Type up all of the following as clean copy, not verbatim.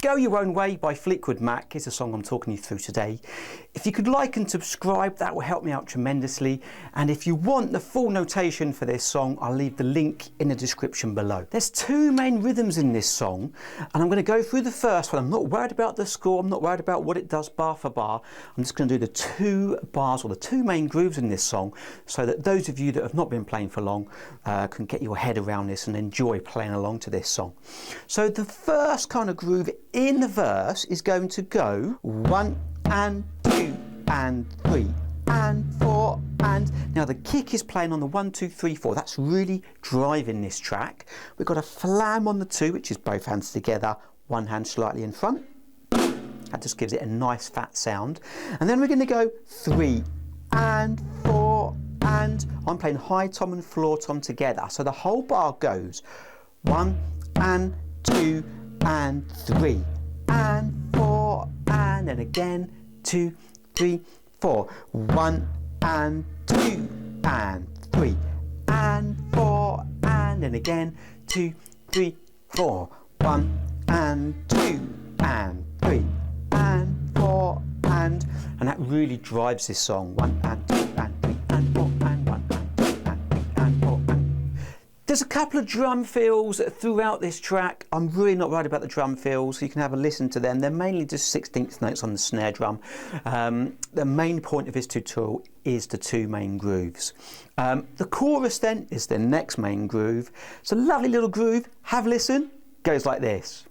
Go Your Own Way by Fleetwood Mac is the song I'm talking you through today. If you could like and subscribe, that will help me out tremendously. And if you want the full notation for this song, I'll leave the link in the description below. There's two main rhythms in this song, and I'm going to go through the first one. I'm not worried about the score, I'm not worried about what it does bar for bar. I'm just going to do the two bars or the two main grooves in this song, so that those of you that have not been playing for long can get your head around this and enjoy playing along to this song. So the first kind of groove in the verse is going to go 1 and 2 and 3 and 4 and now the kick is playing on the 1 2 3 4. That's really driving this track. We've got a flam on the 2, which is both hands together, one hand slightly in front. That just gives it a nice fat sound. And then we're going to go 3 and 4 and I'm playing high tom and floor tom together, so the whole bar goes 1 and 2 and 3 and 4 and then again 2 3 4, 1 and 2 and 3 and 4 and then again 2 3 4, 1 and 2 and 3 and 4 and that really drives this song. 1 and 2 and 3 and 4 and 1 and 2 and 3 and 4 and. There's a couple of drum fills throughout this track. I'm really not worried about the drum fills, so you can have a listen to them. They're mainly just 16th notes on the snare drum. The main point of this tutorial is the two main grooves. The chorus then is the next main groove. It's a lovely little groove. Have a listen. Goes like this.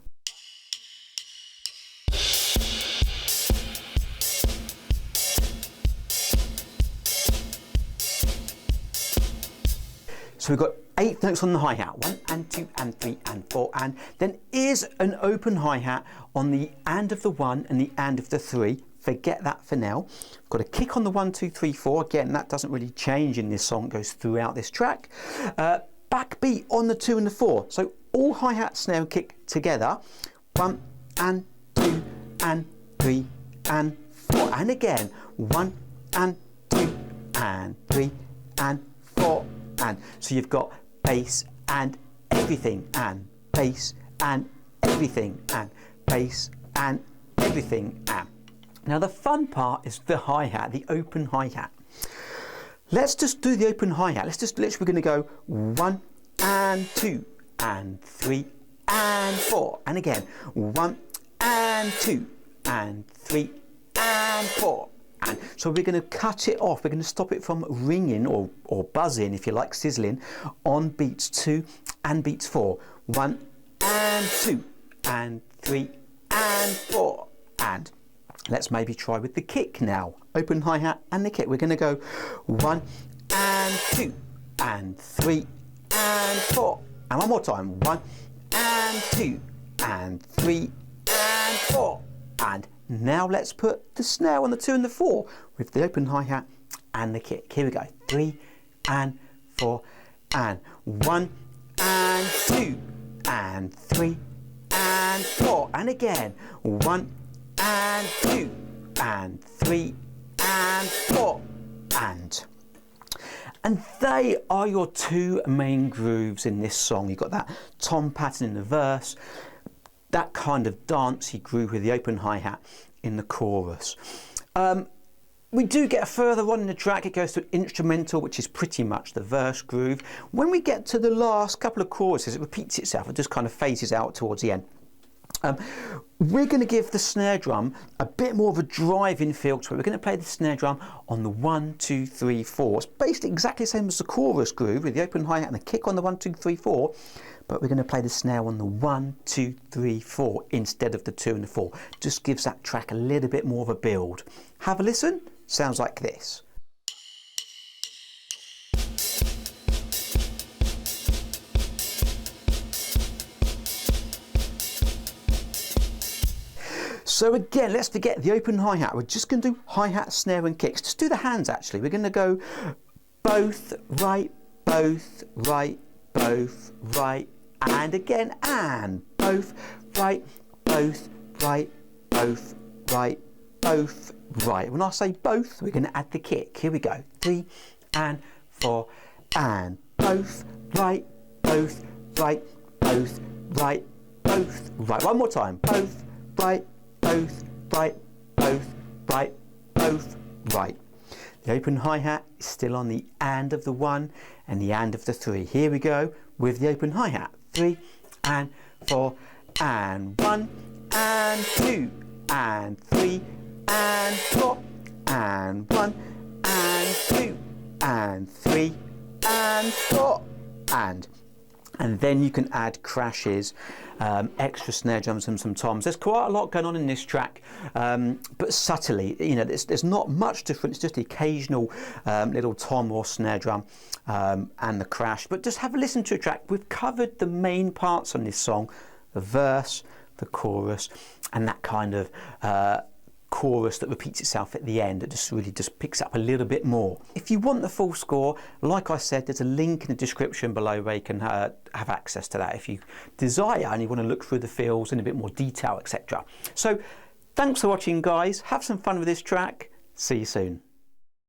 So we've got 8 notes on the hi-hat, 1 and 2 and 3 and 4 and then is an open hi-hat on the and of the 1 and the and of the 3. Forget that for now. We've got a kick on the 1 2 3 4. Again, that doesn't really change in this song, it goes throughout this track. Backbeat on the 2 and the 4. So all hi-hat, snare and kick together. 1 and 2 and 3 and 4 and again 1 and 2 and 3 and 4 and so you've got bass and everything and bass and everything and bass and everything and. Now the fun part is the hi-hat, the open hi-hat. Let's just do the open hi-hat. We're going to go 1 and 2 and 3 and 4 and again 1 and 2 and 3 and 4 and so we're going to cut it off. We're going to stop it from ringing or buzzing, if you like, sizzling on beats 2 and beats 4. 1 and 2 and 3 and 4 and let's maybe try with the kick now. Open hi-hat and the kick. We're going to go 1 and 2 and 3 and 4 and one more time. 1 and 2 and 3 and 4 and now let's put the snare on the 2 and the 4 with the open hi-hat and the kick. Here we go. 3 and 4 and 1 and 2 and 3 and 4 and again 1 and 2 and 3 and 4 and they are your two main grooves in this song. You've got that tom pattern in the verse, that kind of dancey groove with the open hi-hat in the chorus. We do get further on in the track, it goes to an instrumental, which is pretty much the verse groove. When we get to the last couple of choruses, it repeats itself, it just kind of phases out towards the end. We're going to give the snare drum a bit more of a driving feel to it. We're going to play the snare drum on the 1 2 3 4. It's basically exactly the same as the chorus groove with the open hi-hat and the kick on the 1 2 3 4, but we're going to play the snare on the 1 2 3 4 instead of the 2 and the 4. Just gives that track a little bit more of a build. Have a listen. Sounds like this. So again, let's forget the open hi-hat. We're just going to do hi-hat, snare and kicks. Just do the hands actually. We're going to go both right, and again, and both right, both right, both right, both right. When I say both, we're going to add the kick. Here we go. 3 and 4 and both right, both right, both right, both right. One more time. Both right, both, right, both, right, both, right. The open hi-hat is still on the and of the 1 and the and of the 3. Here we go with the open hi-hat. 3 and 4 and 1 and 2 and 3 and 4 and 1 and 2 and 3 and 4 and then you can add crashes, extra snare drums and some toms. There's quite a lot going on in this track, but subtly, you know, there's not much difference, just the occasional little tom or snare drum and the crash. But just have a listen to a track. We've covered the main parts on this song, the verse, the chorus, and that kind of chorus that repeats itself at the end. It just really just picks up a little bit more. If you want the full score, like I said, there's a link in the description below where you can have access to that if you desire and you want to look through the fills in a bit more detail, etc. So thanks for watching, guys. Have some fun with this track. See you soon.